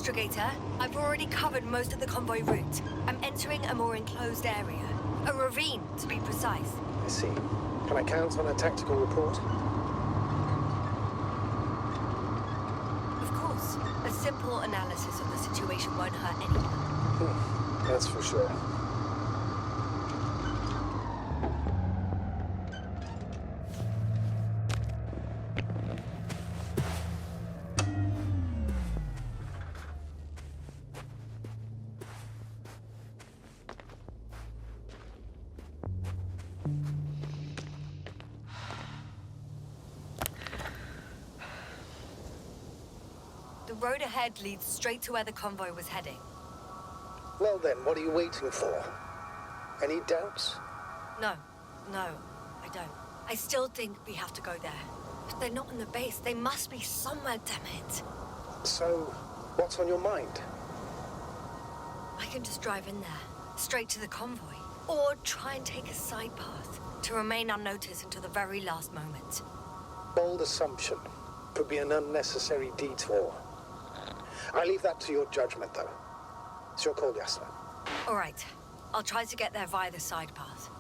Astrogator, I've already covered most of the convoy route. I'm entering a more enclosed area. A ravine, to be precise. I see. Can I count on a tactical report? Of course. A simple analysis of the situation won't hurt anyone. That's for sure. The road ahead leads straight to where the convoy was heading. Well then, what are you waiting for? Any doubts? No, I don't. I still think we have to go there. If they're not in the base, they must be somewhere, damn it. So, what's on your mind? I can just drive in there, straight to the convoy. Or try and take a side path, to remain unnoticed until the very last moment. Bold assumption. Could be an unnecessary detour. I leave that to your judgment, though. It's your call, Yasna. All right. I'll try to get there via the side path.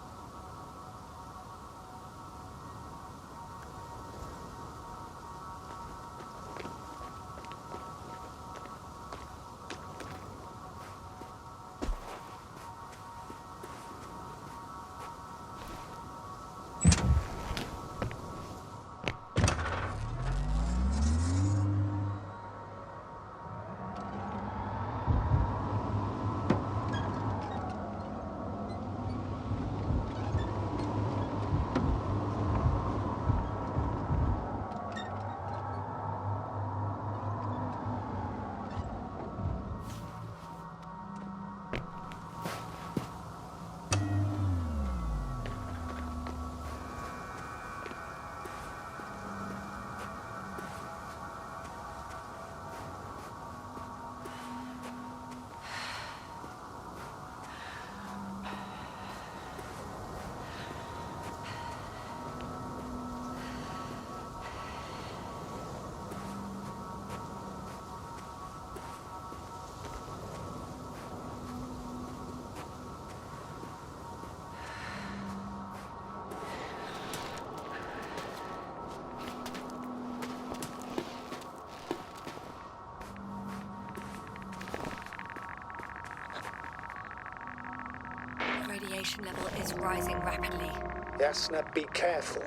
Radiation level is rising rapidly. Yasna, be careful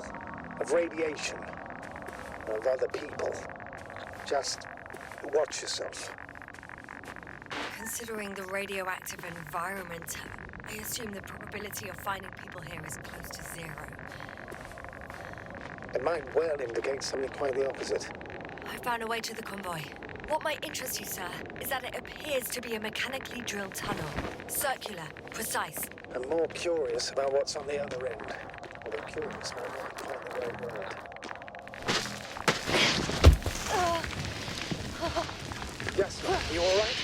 of radiation, of other people. Just watch yourself. Considering the radioactive environment, I assume the probability of finding people here is close to zero. It might well indicate something quite the opposite. I found a way to the convoy. What might interest you, sir, is that it appears to be a mechanically drilled tunnel. Circular, precise. I'm more curious about what's on the other end. Although curious might not be quite the right word. Yes, are you all right?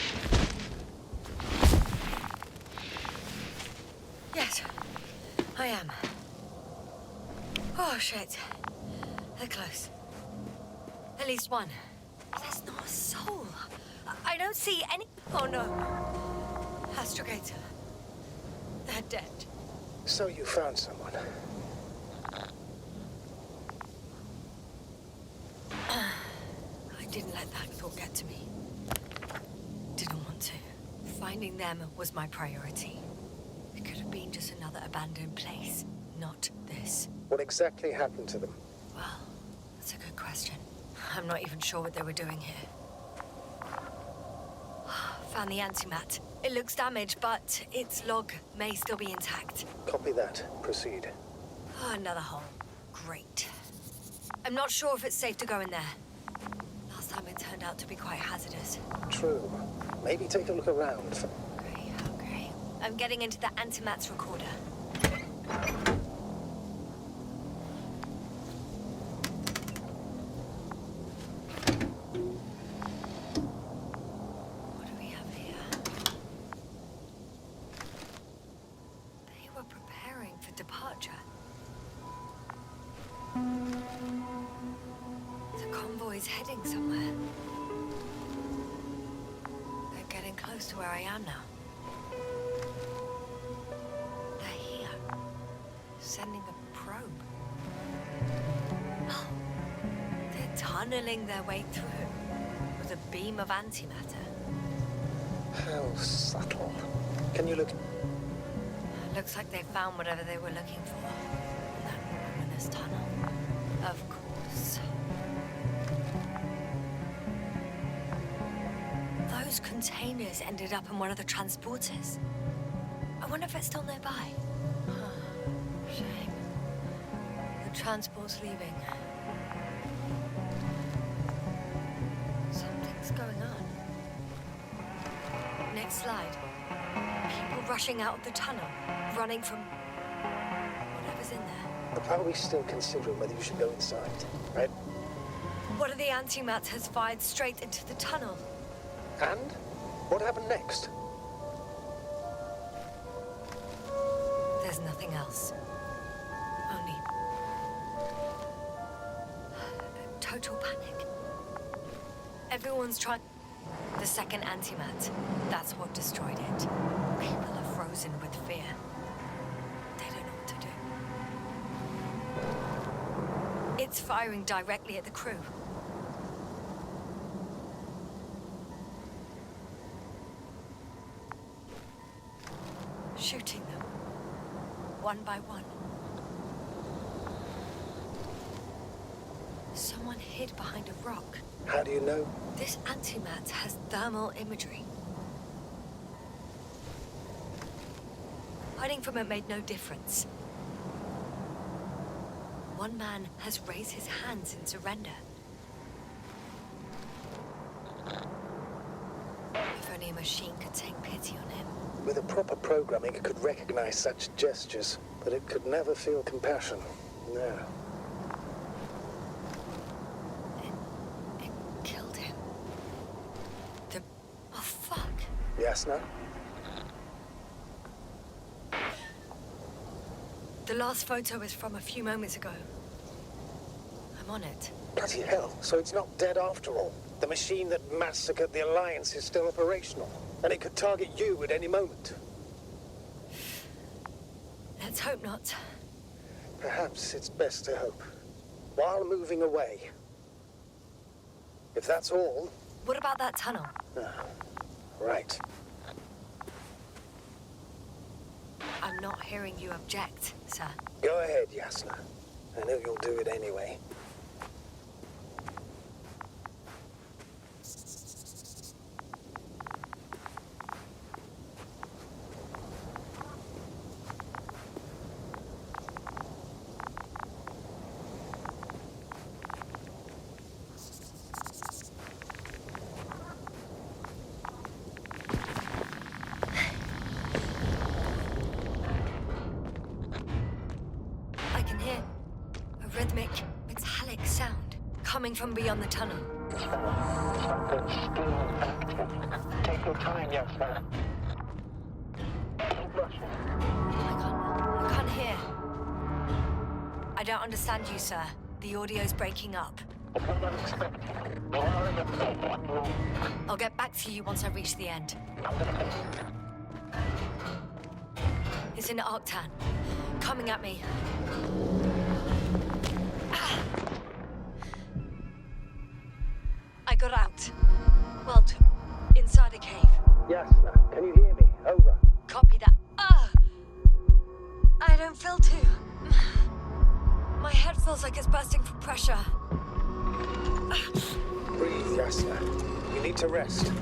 Yes, I am. Oh, shit. They're close. At least one. There's not a soul. I don't see any... Oh, no. Astrogator. They're dead. So you found someone. I didn't let that thought get to me. Didn't want to. Finding them was my priority. It could have been just another abandoned place, not this. What exactly happened to them? Well, that's a good question. I'm not even sure what they were doing here. Found the antimat. It looks damaged, but its log may still be intact. Copy that. Proceed. Oh, another hole. Great. I'm not sure if it's safe to go in there. Last time it turned out to be quite hazardous. True. Maybe take a look around. Okay. I'm getting into the antimat's recorder. What do we have here? They were preparing for departure. The convoy's heading somewhere. to where I am now. They're here. Sending a probe. Oh, they're tunneling their way through with a beam of antimatter. How subtle. Can you look? Looks like they found whatever they were looking for in that ominous tunnel. Of course. Those containers ended up in one of the transporters. I wonder if it's still nearby. Shame. The transport's leaving. Something's going on. Next slide. People rushing out of the tunnel, running from whatever's in there. But are we still considering whether you should go inside, right? One of the antimatters fired straight into the tunnel. And? What happened next? There's nothing else. Only total panic. Everyone's trying. The second antimat, that's what destroyed it. People are frozen with fear. They don't know what to do. It's firing directly at the crew. Shooting them, one by one. Someone hid behind a rock. How do you know? This antimat has thermal imagery. Hiding from it made no difference. One man has raised his hands in surrender. If only a machine could take pity on him. With a proper programming, it could recognize such gestures, but it could never feel compassion. No. It killed him. Oh, fuck. Yasna? The last photo is from a few moments ago. I'm on it. Bloody hell, so it's not dead after all. The machine that massacred the Alliance is still operational, and it could target you at any moment. Let's hope not. Perhaps it's best to hope. While moving away. If that's all... What about that tunnel? Right. I'm not hearing you object, sir. Go ahead, Yasna. I know you'll do it anyway. I can hear a rhythmic, metallic sound coming from beyond the tunnel. Something's still active. Take your time, Yasna. Keep rushing. I can't hear. I don't understand you, sir. The audio's breaking up. It's not unexpected. We are in a one room. I'll get back to you once I reach the end. It's in Arctan. Coming at me. I got out. Well, inside a cave. Yasna, can you hear me? Over. Copy that. I don't feel too. My head feels like it's bursting from pressure. Breathe, Yasna. You need to rest.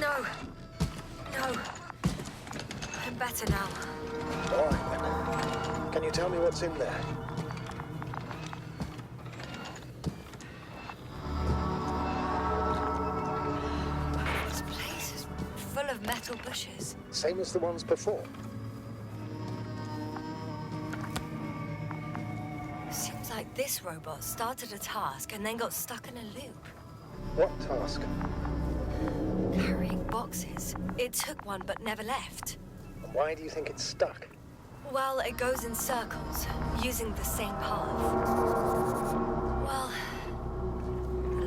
No. I'm better now. All right, then. Can you tell me what's in there? This place is full of metal bushes. Same as the ones before. Seems like this robot started a task and then got stuck in a loop. What task? Carrying boxes. It took one but never left. Why do you think it's stuck? Well, it goes in circles, using the same path. Well,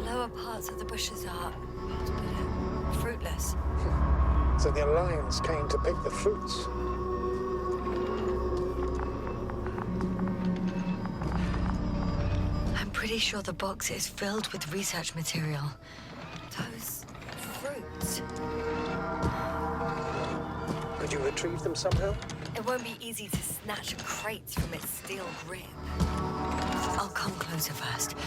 the lower parts of the bushes are fruitless. So the Alliance came to pick the fruits. I'm pretty sure the box is filled with research material. Those fruits. Could you retrieve them somehow? It won't be easy to snatch crates from its steel grip. I'll come closer first.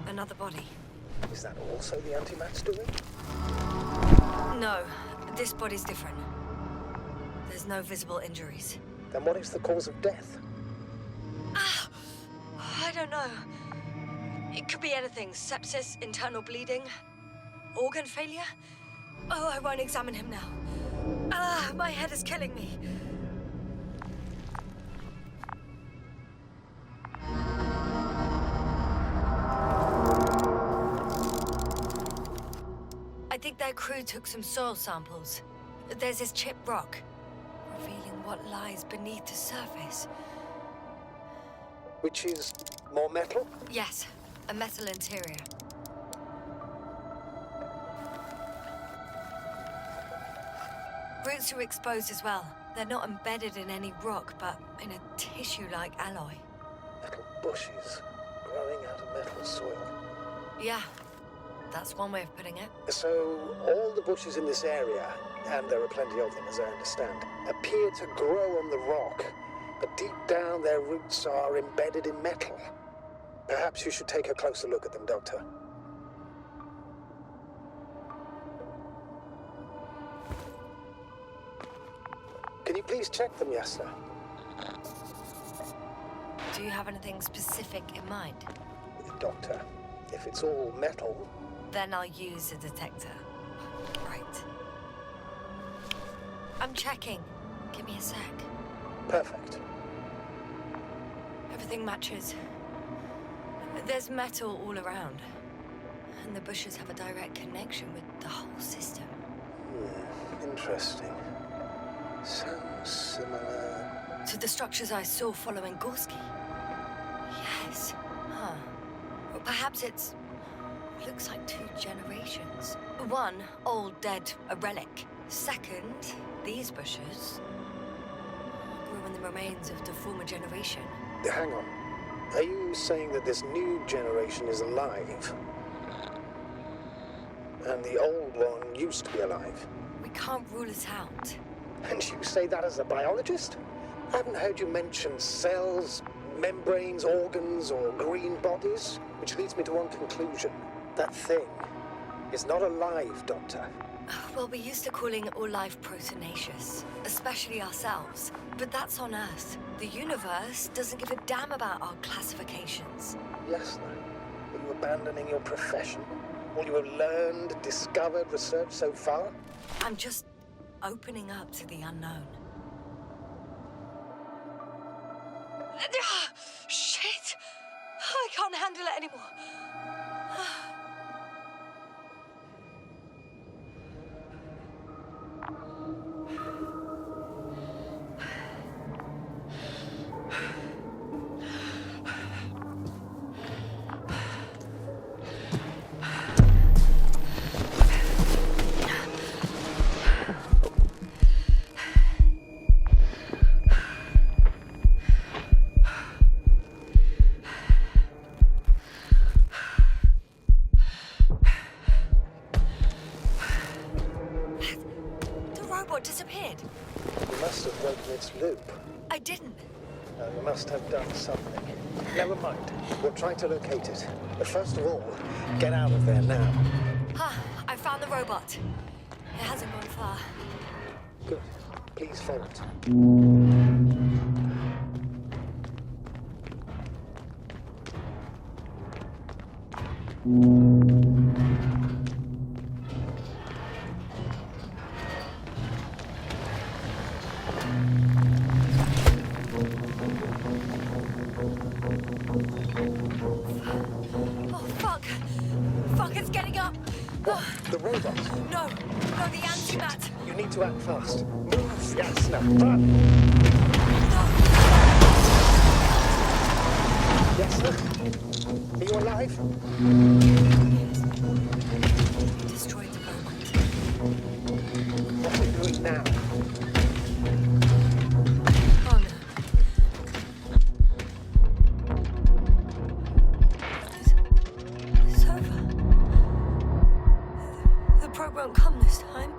Another body. Is that also the Antimat's doing? No, this body's different. There's no visible injuries. Then what is the cause of death? I don't know. It could be anything. Sepsis, internal bleeding, organ failure. Oh, I won't examine him now. My head is killing me. I think their crew took some soil samples. There's this chipped rock, revealing what lies beneath the surface. Which is more metal? Yes, a metal interior. Roots are exposed as well. They're not embedded in any rock, but in a tissue-like alloy. Metal bushes growing out of metal soil. Yeah, that's one way of putting it. So all the bushes in this area, and there are plenty of them as I understand, appear to grow on the rock, but deep down their roots are embedded in metal. Perhaps you should take a closer look at them, Doctor. Can you please check them, Yasna? Do you have anything specific in mind? Doctor, if it's all metal... Then I'll use a detector. Right. I'm checking. Give me a sec. Perfect. Everything matches. There's metal all around. And the bushes have a direct connection with the whole system. Interesting. Sounds similar... To the structures I saw following Gorski. Yes. Huh. Or perhaps it's... looks like 2 generations. One, old, dead, a relic. Second, these bushes grew in the remains of the former generation. Hang on. Are you saying that this new generation is alive? And the old one used to be alive? We can't rule it out. And you say that as a biologist? I haven't heard you mention cells, membranes, organs, or green bodies, which leads me to one conclusion. That thing is not alive, Doctor. Well, we used to calling all life proteinaceous, especially ourselves. But that's on Earth. The universe doesn't give a damn about our classifications. Yes, though. Are you abandoning your profession? All you have learned, discovered, researched so far? I'm just opening up to the unknown. Shit! I can't handle it anymore. Disappeared. You must have broken its loop. I didn't. I must have done something. Never mind. We'll try to locate it. But first of all, get out of there now. I found the robot. It hasn't gone far. Good. Please follow it. Oh, fuck! Fuck, it's getting up! What? The robot? No, the antimat! You need to act fast. Move, yes, now run! Yes, sir? Are you alive? Destroyed the robot. What are you doing now? Oh no. It's over. The probe won't come this time.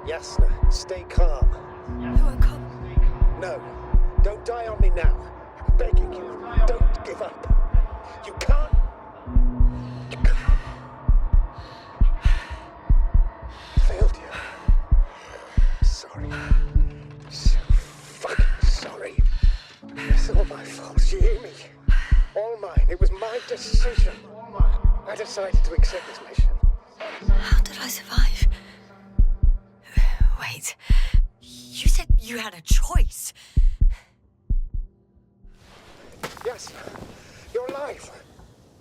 Yes, sir. Stay calm. It won't come. No, don't die on me now. I'm begging you, don't give up. You can't. You can't. I failed you. Sorry. So fucking sorry. It's all my fault. You hear me? All mine. It was my decision. I decided to accept this mission. How did I survive? Wait. You said you had a choice. Yes, you're alive.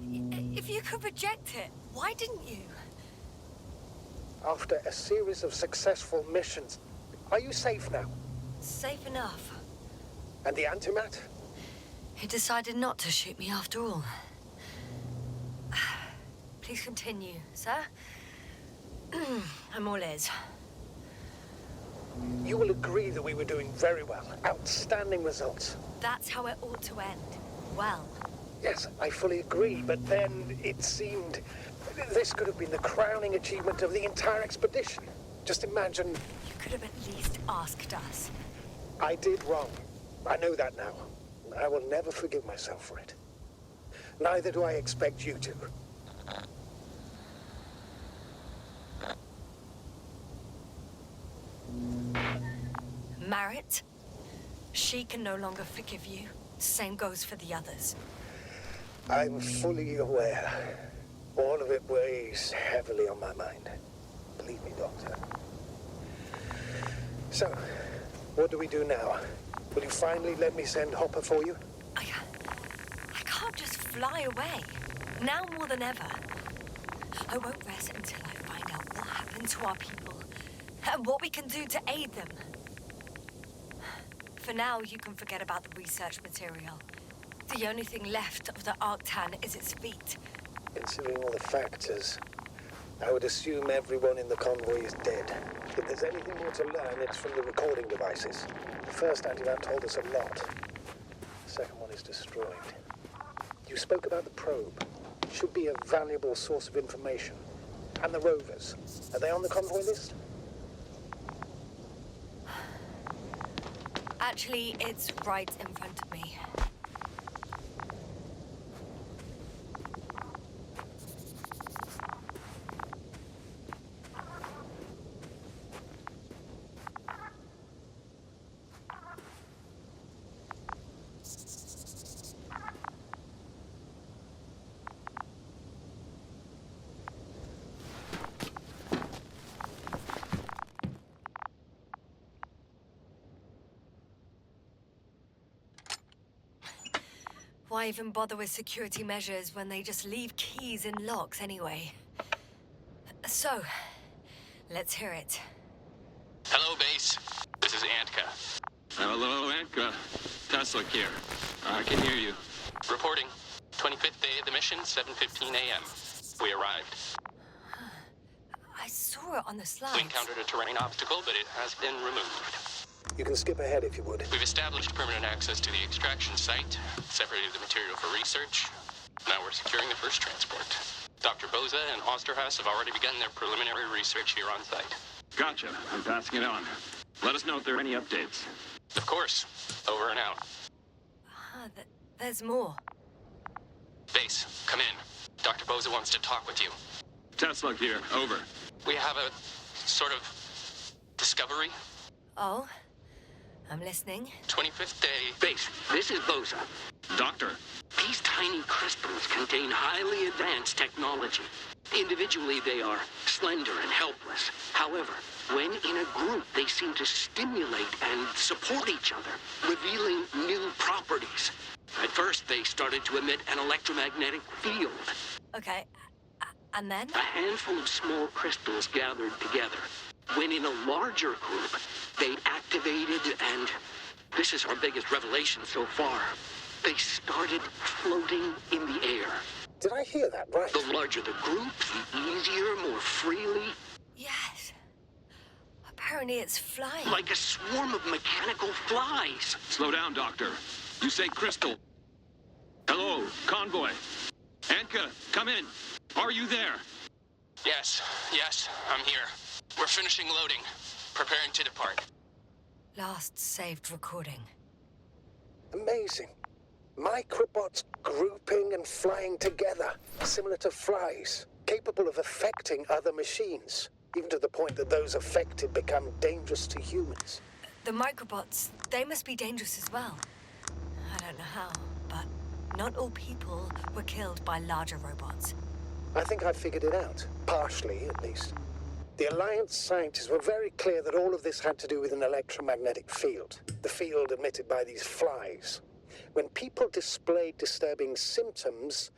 If you could reject it, why didn't you? After a series of successful missions, are you safe now? Safe enough. And the antimat? He decided not to shoot me after all. Please continue, sir. I'm all ears. You will agree that we were doing very well. Outstanding results. That's how it ought to end. Well. Yes, I fully agree, but then it seemed this could have been the crowning achievement of the entire expedition. Just imagine. You could have at least asked us. I did wrong. I know that now. I will never forgive myself for it. Neither do I expect you to. Marit? She can no longer forgive you. Same goes for the others. I'm fully aware. All of it weighs heavily on my mind. Believe me, Doctor. So, what do we do now? Will you finally let me send Hopper for you? I can't just fly away. Now more than ever. I won't rest until I find out what happened to our people and what we can do to aid them. For now, you can forget about the research material. The only thing left of the Arctan is its feet. Considering all the factors, I would assume everyone in the convoy is dead. If there's anything more to learn, it's from the recording devices. The first antimat told us a lot. The second one is destroyed. You spoke about the probe. Should be a valuable source of information. And the rovers. Are they on the convoy list? Actually, it's right in front of me. Why even bother with security measures when they just leave keys in locks anyway? So, let's hear it. Hello, base. This is Antka. Hello, Antka. Tesla here. I can hear you. Reporting. 25th day of the mission, 7:15 a.m. We arrived. I saw it on the slides. We encountered a terrain obstacle, but it has been removed. You can skip ahead if you would. We've established permanent access to the extraction site, separated the material for research. Now we're securing the first transport. Dr. Boza and Osterhaus have already begun their preliminary research here on site. Gotcha. I'm passing it on. Let us know if there are any updates. Of course. Over and out. there's more. Base, come in. Dr. Boza wants to talk with you. Tesla here. Over. We have a sort of discovery. Oh? I'm listening. 25th day. Base, this is Boza. Doctor. These tiny crystals contain highly advanced technology. Individually, they are slender and helpless. However, when in a group, they seem to stimulate and support each other, revealing new properties. At first, they started to emit an electromagnetic field. Okay. And then? A handful of small crystals gathered together. When in a larger group, they activated and... this is our biggest revelation so far. They started floating in the air. Did I hear that right? The larger the group, the easier, more freely. Yes. Apparently it's flying. Like a swarm of mechanical flies. Slow down, Doctor. You say crystal. Hello, convoy. Anka, come in. Are you there? Yes, I'm here. We're finishing loading. Preparing to depart. Last saved recording. Amazing. Microbots grouping and flying together, similar to flies, capable of affecting other machines, even to the point that those affected become dangerous to humans. The microbots, they must be dangerous as well. I don't know how, but not all people were killed by larger robots. I think I figured it out, partially at least. The Alliance scientists were very clear that all of this had to do with an electromagnetic field, the field emitted by these flies. When people displayed disturbing symptoms,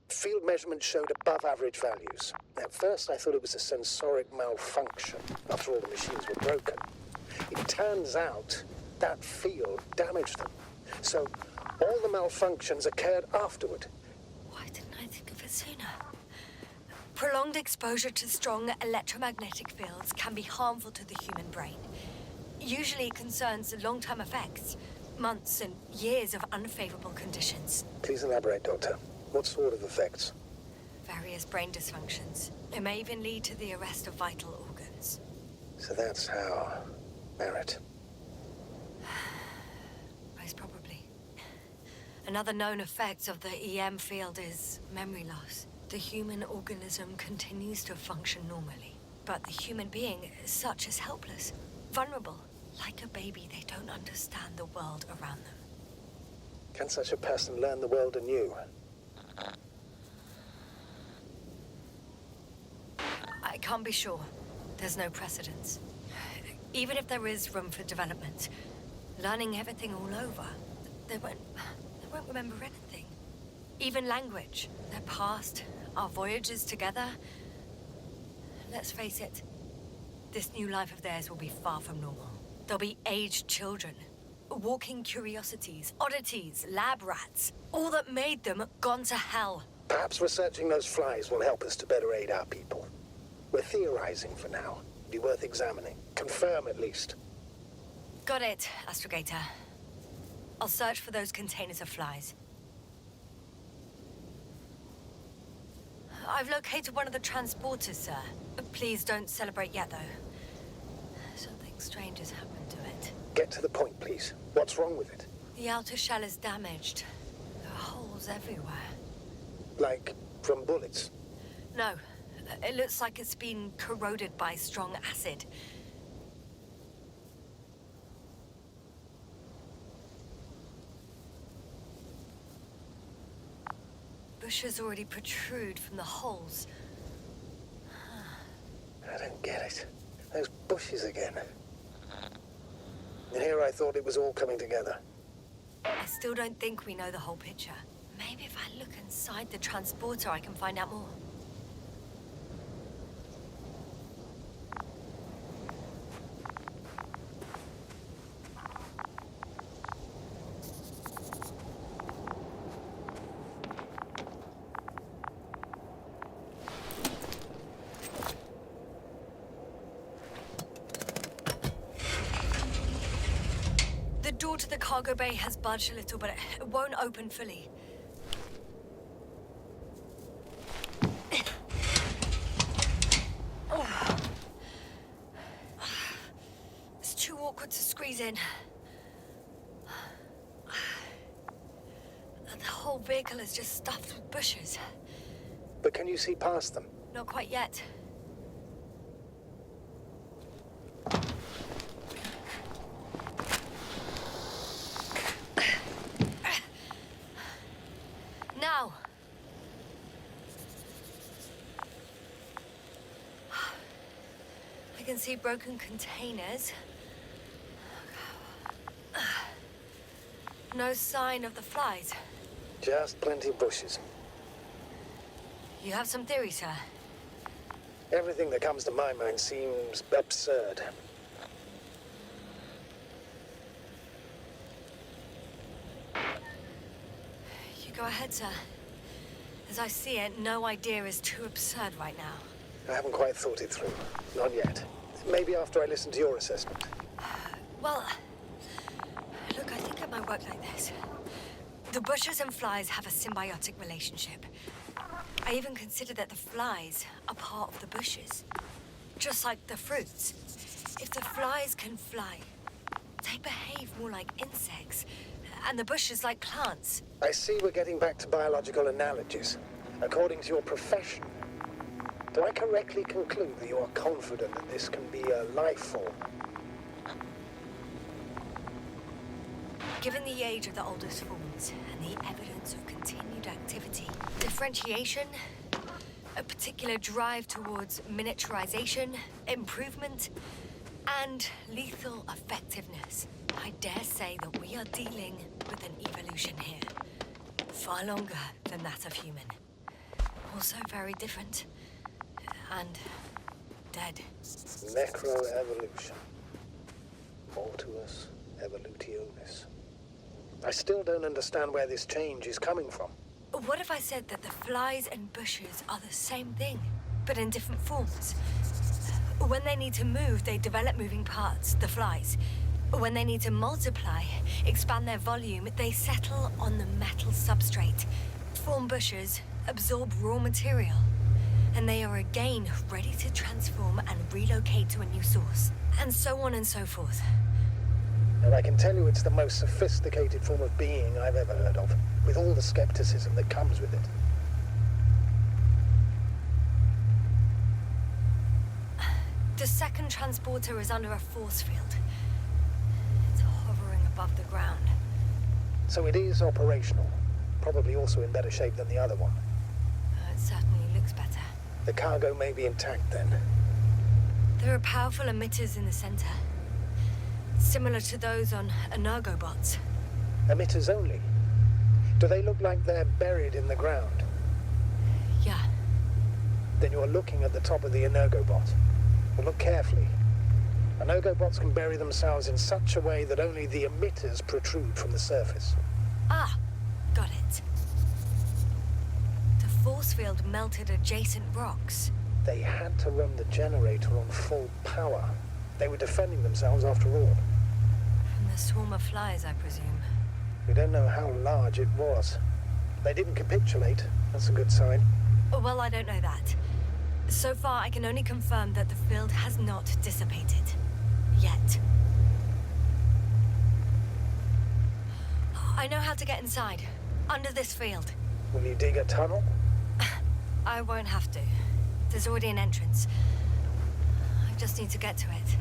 field measurements showed above average values. At first, I thought it was a sensoric malfunction. After all, the machines were broken. It turns out that field damaged them. So all the malfunctions occurred afterward. Why didn't I think of it sooner? Prolonged exposure to strong electromagnetic fields can be harmful to the human brain. Usually it concerns long-term effects, months and years of unfavorable conditions. Please elaborate, Doctor. What sort of effects? Various brain dysfunctions. It may even lead to the arrest of vital organs. So that's how... Merit. Most probably. Another known effect of the EM field is memory loss. The human organism continues to function normally, but the human being as such is helpless, vulnerable. Like a baby, they don't understand the world around them. Can such a person learn the world anew? I can't be sure. There's no precedence. Even if there is room for development, learning everything all over, they won't remember anything. Even language, their past, our voyages together. Let's face it, this new life of theirs will be far from normal. They'll be aged children, walking curiosities, oddities, lab rats. All that made them gone to hell. Perhaps researching those flies will help us to better aid our people. We're theorizing for now. Be worth examining. Confirm at least. Got it, Astrogator. I'll search for those containers of flies. I've located one of the transporters, sir. Please don't celebrate yet, though. Something strange has happened to it. Get to the point, please. What's wrong with it? The outer shell is damaged. There are holes everywhere. Like from bullets? No. It looks like it's been corroded by strong acid. Bushes already protrude from the holes. I don't get it. Those bushes again. And here I thought it was all coming together. I still don't think we know the whole picture. Maybe if I look inside the transporter, I can find out more. The door to the cargo bay has budged a little, but it won't open fully. Oh. It's too awkward to squeeze in. The whole vehicle is just stuffed with bushes. But can you see past them? Not quite yet. Now. I can see broken containers. No sign of the flies. Just plenty of bushes. You have some theory, sir? Everything that comes to my mind seems absurd. You go ahead, sir. As I see it, no idea is too absurd right now. I haven't quite thought it through. Not yet. Maybe after I listen to your assessment. Well, look, I think it might work like this. The bushes and flies have a symbiotic relationship. I even consider that the flies are part of the bushes. Just like the fruits. If the flies can fly, they behave more like insects, and the bushes like plants. I see we're getting back to biological analogies. According to your profession, do I correctly conclude that you are confident that this can be a life form? Given the age of the oldest forms and the evidence of continued activity, differentiation, a particular drive towards miniaturization, improvement, and lethal effectiveness, I dare say that we are dealing with an evolution here. Far longer than that of human. Also very different. And dead. Necroevolution. Mortuus evolutionis. I still don't understand where this change is coming from. What if I said that the flies and bushes are the same thing, but in different forms? When they need to move, they develop moving parts, the flies. When they need to multiply, expand their volume, they settle on the metal substrate, form bushes, absorb raw material, and they are again ready to transform and relocate to a new source, and so on and so forth. And I can tell you it's the most sophisticated form of being I've ever heard of, with all the skepticism that comes with it. The second transporter is under a force field. It's hovering above the ground. So it is operational. Probably also in better shape than the other one. It certainly looks better. The cargo may be intact then. There are powerful emitters in the center. Similar to those on Energobots. Emitters only? Do they look like they're buried in the ground? Yeah. Then you're looking at the top of the Energobot. Well, look carefully. Energobots can bury themselves in such a way that only the emitters protrude from the surface. Ah, got it. The force field melted adjacent rocks. They had to run the generator on full power. They were defending themselves after all. From the swarm of flies, I presume. We don't know how large it was. They didn't capitulate. That's a good sign. Well, I don't know that. So far, I can only confirm that the field has not dissipated. Yet. I know how to get inside. Under this field. Will you dig a tunnel? I won't have to. There's already an entrance. I just need to get to it.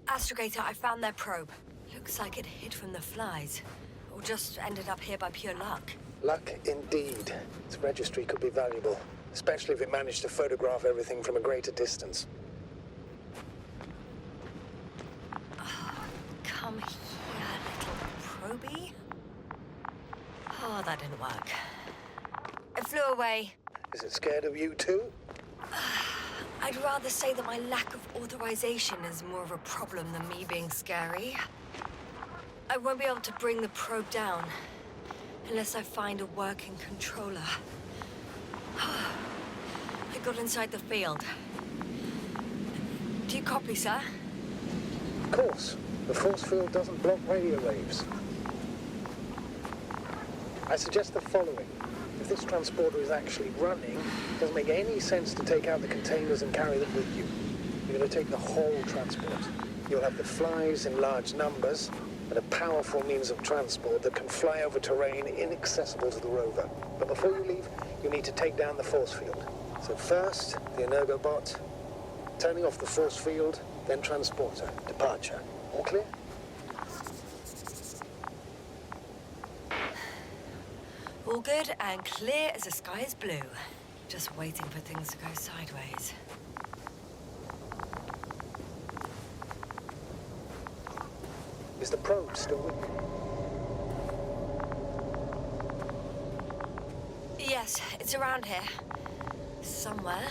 Astrogator, I found their probe. Looks like it hid from the flies, or just ended up here by pure luck. Luck indeed. Its registry could be valuable, especially if it managed to photograph everything from a greater distance. Come here, little probie. Oh, that didn't work. It flew away. Is it scared of you too? I'd rather say that my lack of authorization is more of a problem than me being scary. I won't be able to bring the probe down unless I find a working controller. I got inside the field. Do you copy, sir? Of course. The force field doesn't block radio waves. I suggest the following. If this transporter is actually running, it doesn't make any sense to take out the containers and carry them with you. You're going to take the whole transport. You'll have the flies in large numbers, and a powerful means of transport that can fly over terrain inaccessible to the rover. But before you leave, you need to take down the force field. So first, the Energobot, turning off the force field, then transporter, departure. All clear? All good and clear as the sky is blue. Just waiting for things to go sideways. Is the probe still with you? Yes, it's around here. Somewhere.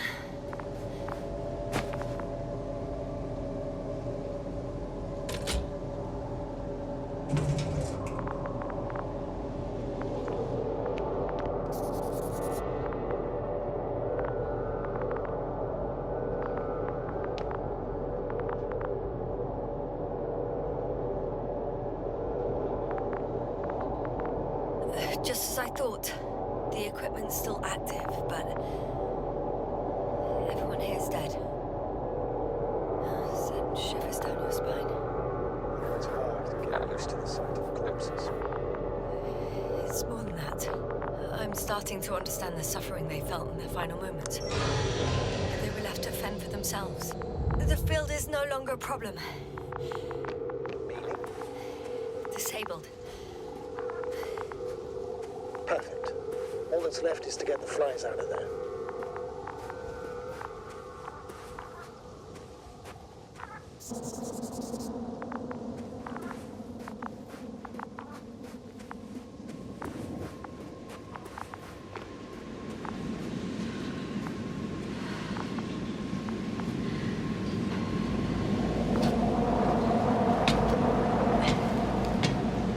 Just as I thought. The equipment's still active, but everyone here's dead. Send shivers down your spine. It's hard to get used to the sight of corpses. It's more than that. I'm starting to understand the suffering they felt in their final moments. They were left to fend for themselves. The field is no longer a problem. Meaning? Disabled. Perfect. All that's left is to get the flies out of there.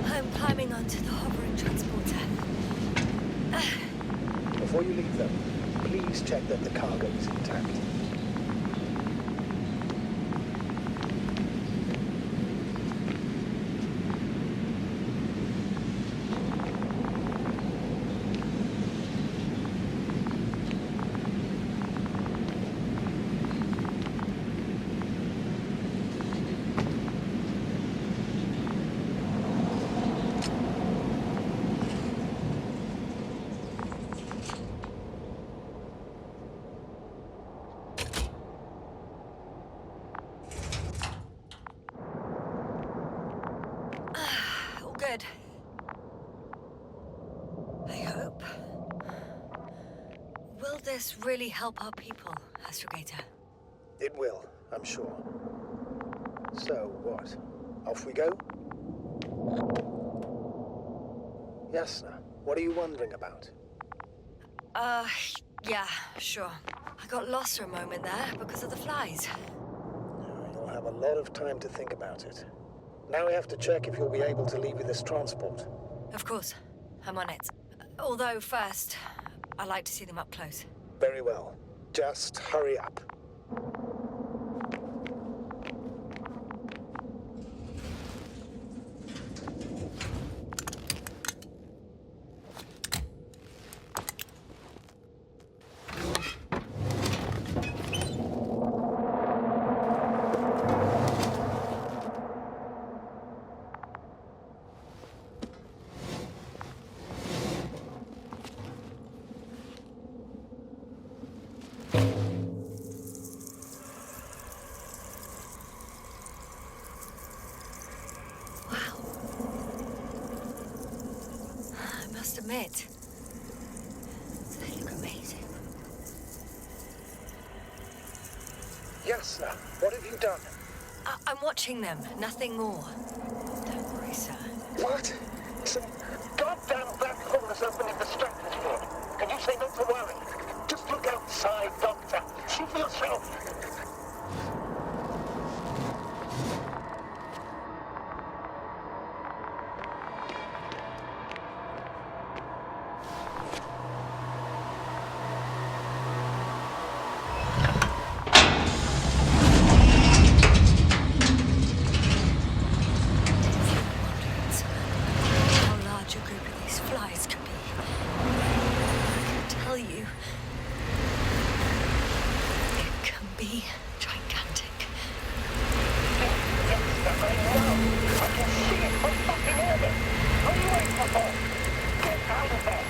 I'm climbing onto the hovering transporter. Before you leave them, please check that the cargo is intact. Good. I hope. Will this really help our people, Astrogator? It will, I'm sure. So, what? Off we go? Yasna, what are you wondering about? Yeah, sure. I got lost for a moment there because of the flies. You'll have a lot of time to think about it. Now we have to check if you'll be able to leave with this transport. Of course. I'm on it. Although first, I'd like to see them up close. Very well. Just hurry up. commit. They look amazing. Yes, sir. What have you done? I'm watching them, nothing more. Don't worry, sir. What? Some goddamn black hole has opened in the stratosphere. Can you say not to worry? Just look outside, Doctor. See for yourself. How large a group of these flies could be. I can tell you, it can be gigantic. I know. I can see it from fucking orbit. What are you waiting for? Get out of there.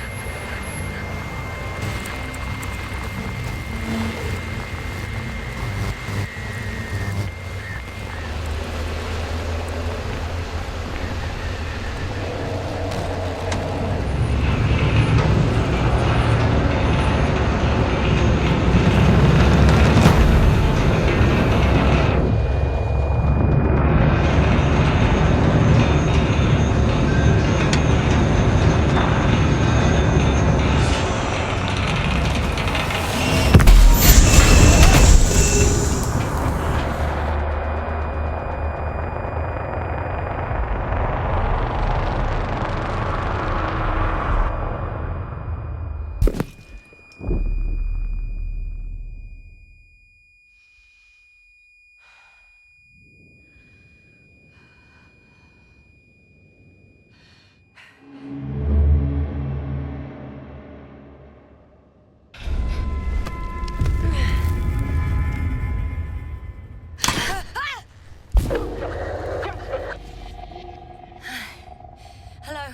Hello,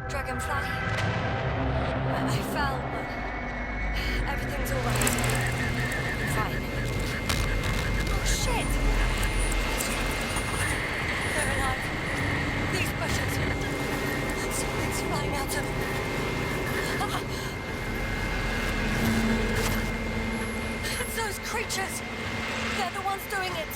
Dragonfly. I fell, but everything's all right. I'm fine. Oh, shit! They're alive. These bushes. Something's flying out of... Ah! It's those creatures. They're the ones doing it.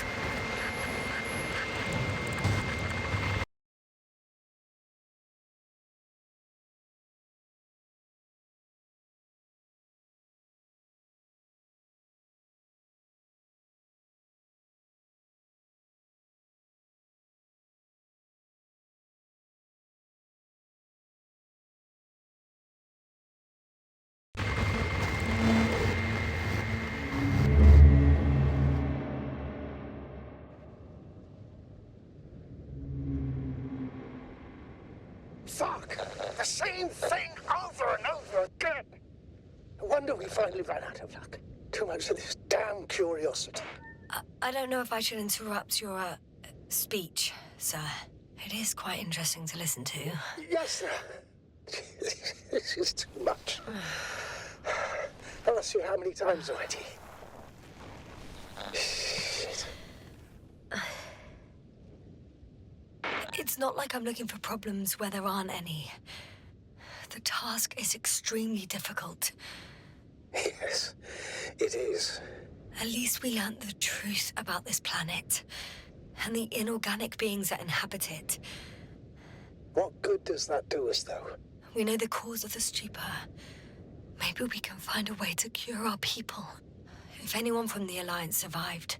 Fuck! The same thing over and over again! No wonder we finally ran out of luck. Too much of this damn curiosity. I don't know if I should interrupt your, speech, sir. It is quite interesting to listen to. Yes, sir. This is too much. I've asked you how many times already. Shit. It's not like I'm looking for problems where there aren't any. The task is extremely difficult. Yes, it is. At least we learned the truth about this planet and the inorganic beings that inhabit it. What good does that do us, though? We know the cause of the stupor. Maybe we can find a way to cure our people. If anyone from the Alliance survived,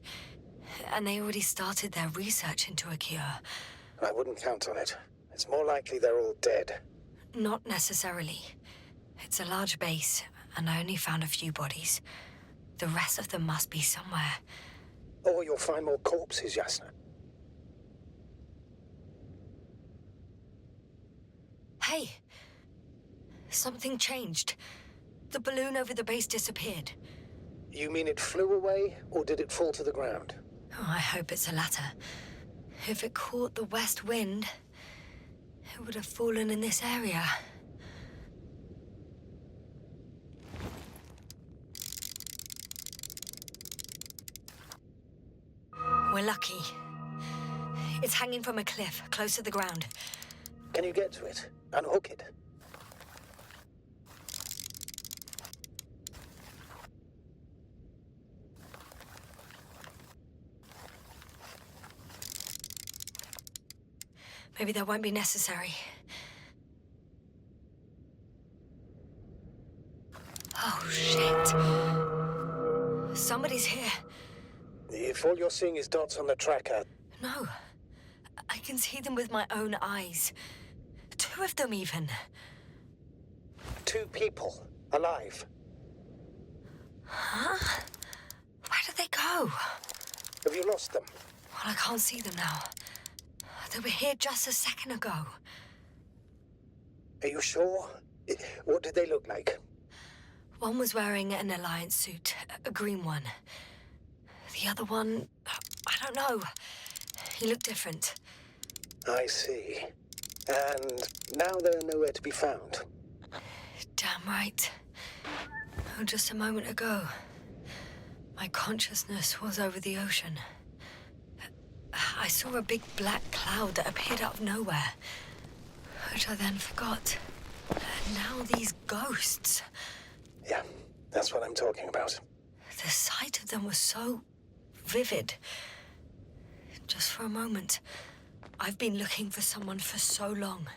and they already started their research into a cure. I wouldn't count on it. It's more likely they're all dead. Not necessarily. It's a large base, and I only found a few bodies. The rest of them must be somewhere. Or you'll find more corpses, Yasna. Hey! Something changed. The balloon over the base disappeared. You mean it flew away, or did it fall to the ground? Oh, I hope it's the latter. If it caught the west wind, it would have fallen in this area. We're lucky. It's hanging from a cliff, close to the ground. Can you get to it? Unhook it? Maybe that won't be necessary. Oh, shit. Somebody's here. If all you're seeing is dots on the tracker... No. I can see them with my own eyes. 2 of them, even. 2 people. Alive. Huh? Where did they go? Have you lost them? Well, I can't see them now. They were here just a second ago. Are you sure? What did they look like? One was wearing an Alliance suit, a green one. The other one, I don't know. He looked different. I see. And now they're nowhere to be found. Damn right. Oh, just a moment ago, my consciousness was over the ocean. I saw a big black cloud that appeared out of nowhere, which I then forgot. And now these ghosts. Yeah, that's what I'm talking about. The sight of them was so vivid. Just for a moment. I've been looking for someone for so long.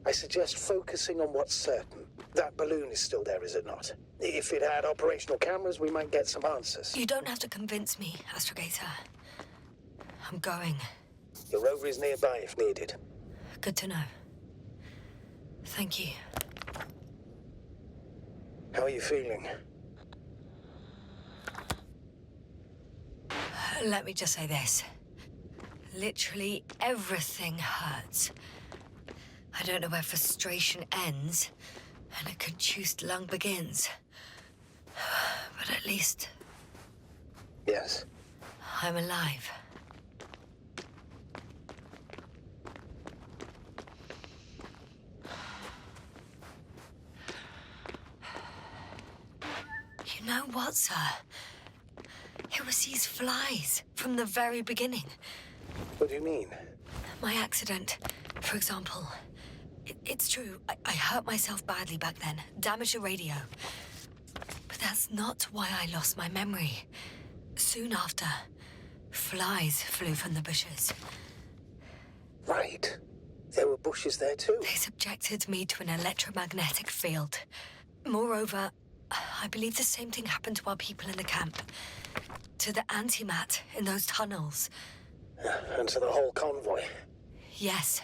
I suggest focusing on what's certain. That balloon is still there, is it not? If it had operational cameras, we might get some answers. You don't have to convince me, Astrogator. I'm going. Your rover is nearby if needed. Good to know. Thank you. How are you feeling? Let me just say this. Literally everything hurts. I don't know where frustration ends and a contused lung begins. But at least Yes. I'm alive. You know what, sir? It was these flies from the very beginning. What do you mean? My accident, for example. It's true, I hurt myself badly back then, damaged a radio. But that's not why I lost my memory. Soon after, flies flew from the bushes. Right. There were bushes there too. They subjected me to an electromagnetic field. Moreover, I believe the same thing happened to our people in the camp. To the antimat in those tunnels. And to the whole convoy. Yes.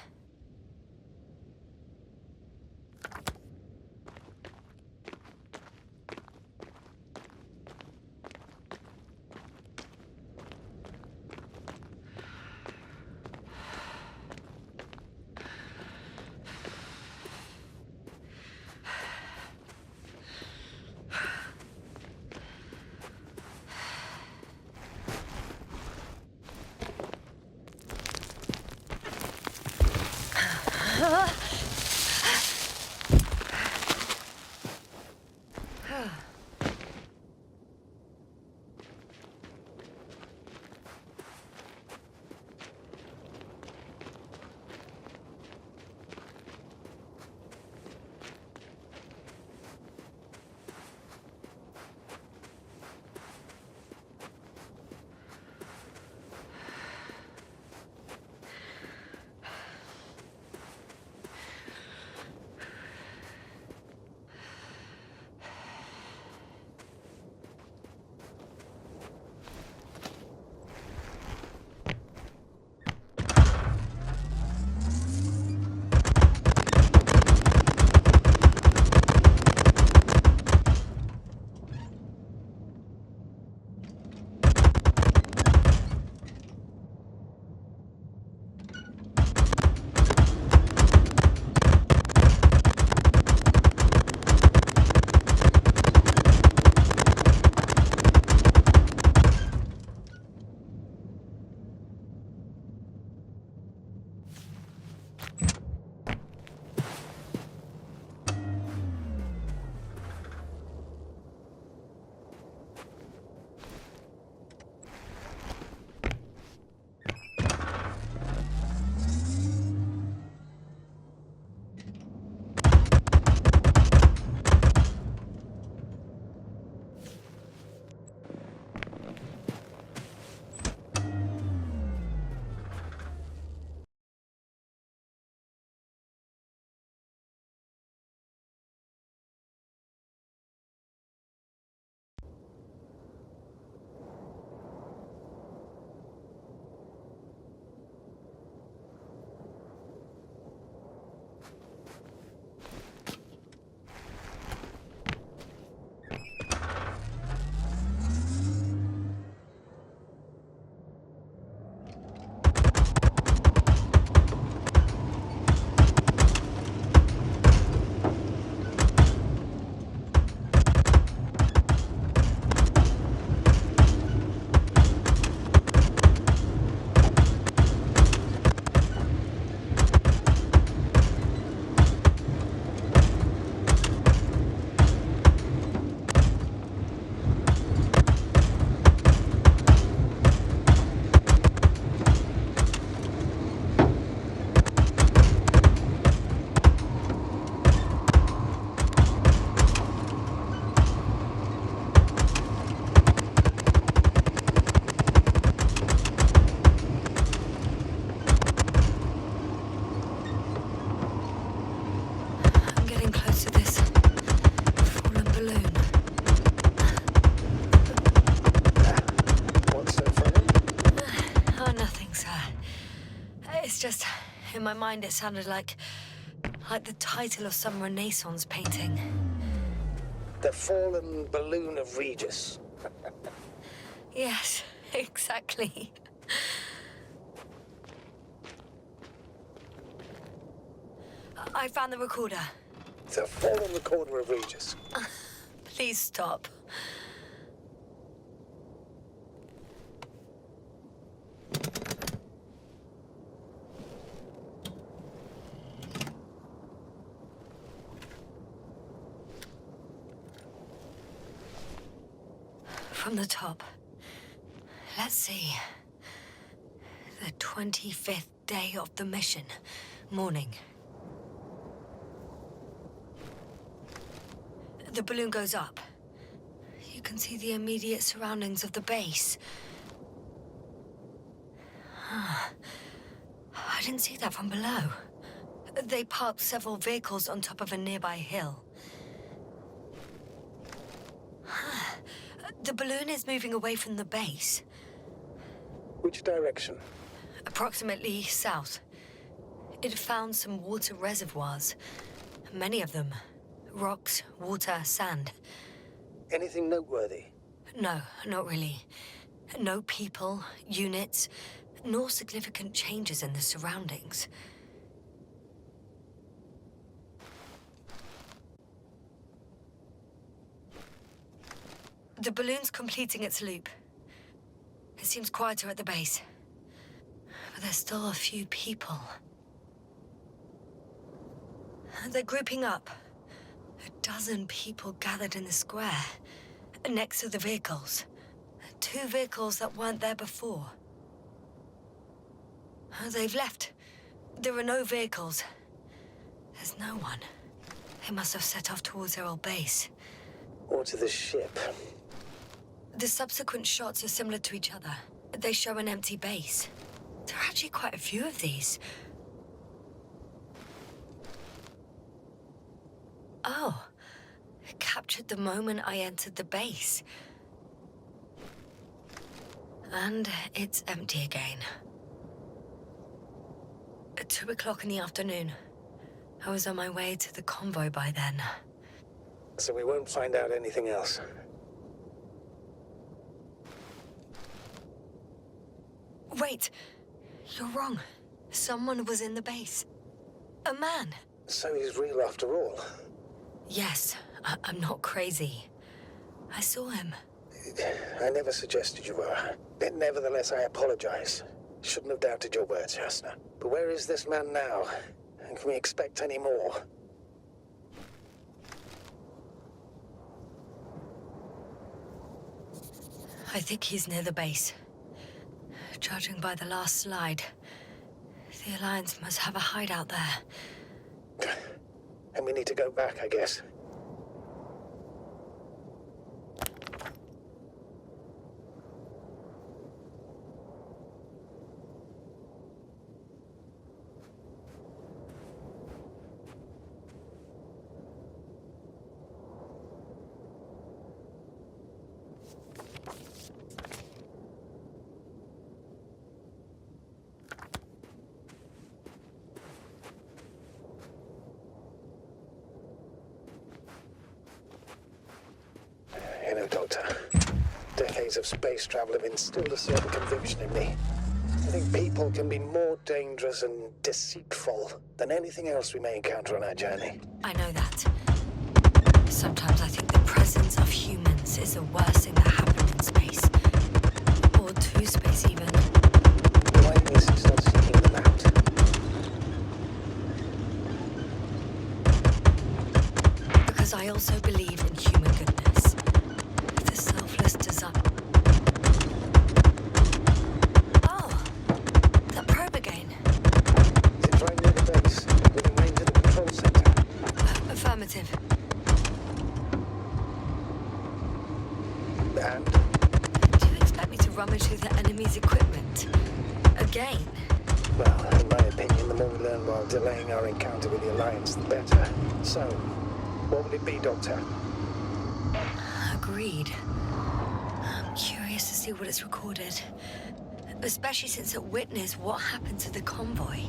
sir. It's just, in my mind, it sounded like the title of some Renaissance painting. The Fallen Balloon of Regis. Yes, exactly. I found the recorder. The Fallen Recorder of Regis. Please stop. From the top. Let's see. The 25th day of the mission. Morning. The balloon goes up. You can see the immediate surroundings of the base. I didn't see that from below. They parked several vehicles on top of a nearby hill. The balloon is moving away from the base. Which direction? Approximately south. It found some water reservoirs. Many of them. Rocks, water, sand. Anything noteworthy? No, not really. No people, units, nor significant changes in the surroundings. The balloon's completing its loop. It seems quieter at the base. But there's still a few people. They're grouping up. 12 people gathered in the square, next to the vehicles. 2 vehicles that weren't there before. They've left. There are no vehicles. There's no one. They must have set off towards their old base. Or to the ship. The subsequent shots are similar to each other. They show an empty base. There are actually quite a few of these. Oh, it captured the moment I entered the base. And it's empty again. At 2 o'clock in the afternoon. I was on my way to the convoy by then. So we won't find out anything else. Wait, you're wrong. Someone was in the base. A man. So he's real after all. Yes, I'm not crazy. I saw him. I never suggested you were. But nevertheless, I apologize. Shouldn't have doubted your words, Jasna. But where is this man now? And can we expect any more? I think he's near the base. Judging by the last slide, the Alliance must have a hideout there. And we need to go back, I guess. You know, Doctor, decades of space travel have instilled a certain conviction in me. I think people can be more dangerous and deceitful than anything else we may encounter on our journey. I know that. Sometimes I think the presence of humans is the worst thing that happened in space. Or to space, even. Why do you insist on seeking them out? Because I also believe in human goodness. The selfless desire. Oh, that probe again. Is it right near the base, within range of the control center? Affirmative. And? Do you expect me to rummage through the enemy's equipment? Again? Well, in my opinion, the more we learn while delaying our encounter with the Alliance, the better. So, what will it be, Doctor? Agreed. I'm curious to see what it's recorded. especially since it witnessed what happened to the convoy.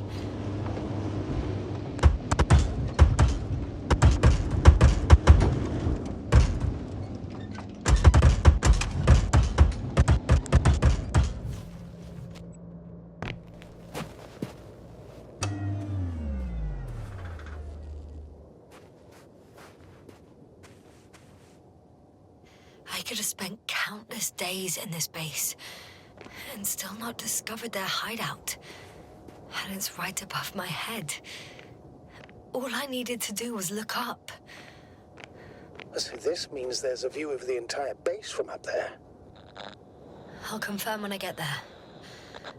I could have spent countless days in this base and still not discovered their hideout. And it's right above my head. All I needed to do was look up. So this means there's a view of the entire base from up there. I'll confirm when I get there.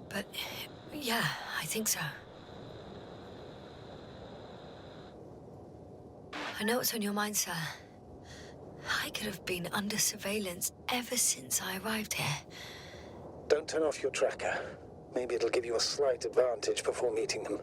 But yeah, I think so. I know what's on your mind, sir. I could have been under surveillance ever since I arrived here. Don't turn off your tracker. Maybe it'll give you a slight advantage before meeting them.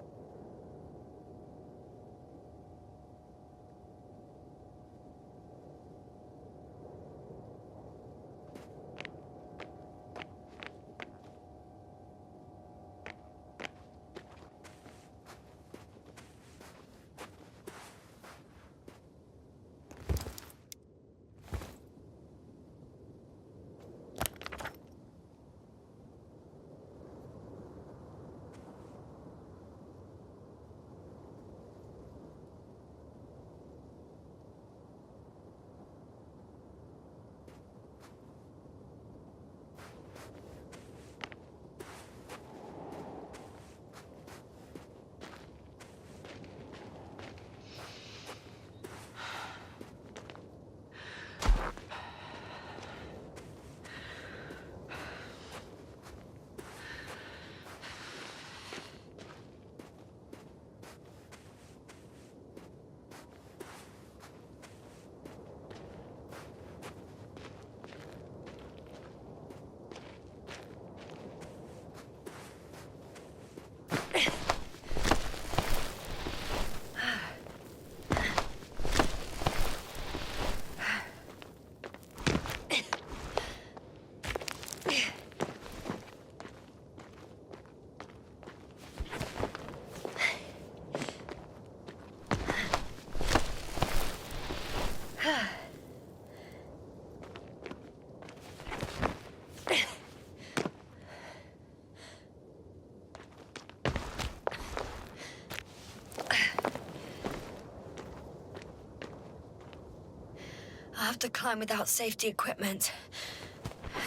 I have to climb without safety equipment.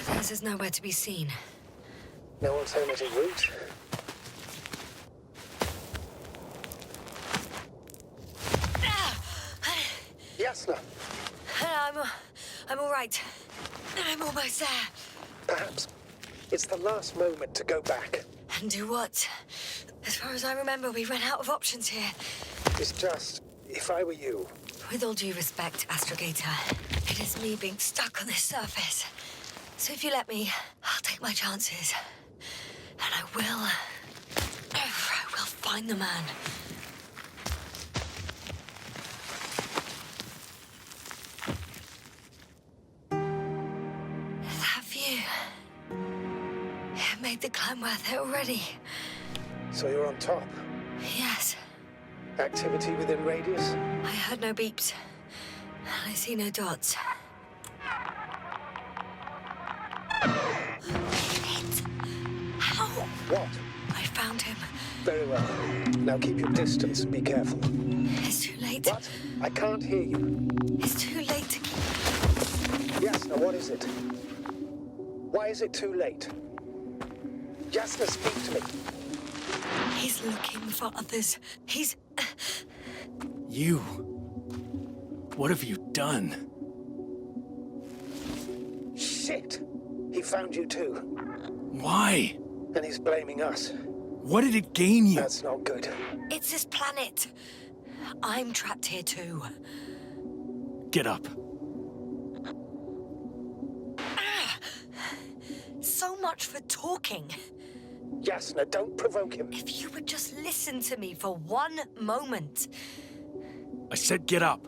Theirs is nowhere to be seen. No alternative route? Yasna, I'm all right. I'm almost there. perhaps it's the last moment to go back. And do what? As far as I remember, we ran out of options here. It's just, if I were you, With all due respect, Astrogator, it is me being stuck on this surface. So if you let me, I'll take my chances. And I will find the man. That view. It made the climb worth it already. so you're on top. Yes, Activity within radius? I heard no beeps. I see no dots. Shit! How? What? I found him. Very well. Now keep your distance and be careful. It's too late. What? I can't hear you. It's too late to keep... Yasna, what is it? Why is it too late? Yasna, speak to me. He's looking for others. He's... You? What have you done? Shit! He found you too. Why? And he's blaming us. What did it gain you? That's not good. It's his planet. I'm trapped here too. Get up. So much for talking. Yasna, don't provoke him. If you would just listen to me for one moment. I said get up.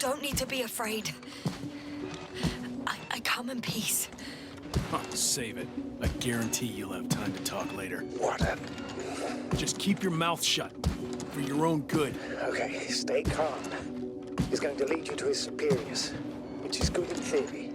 don't need to be afraid. I come in peace. Oh, save it. I guarantee you'll have time to talk later. What a... Just keep your mouth shut. For your own good. Okay, stay calm. He's going to lead you to his superiors, which is good in theory.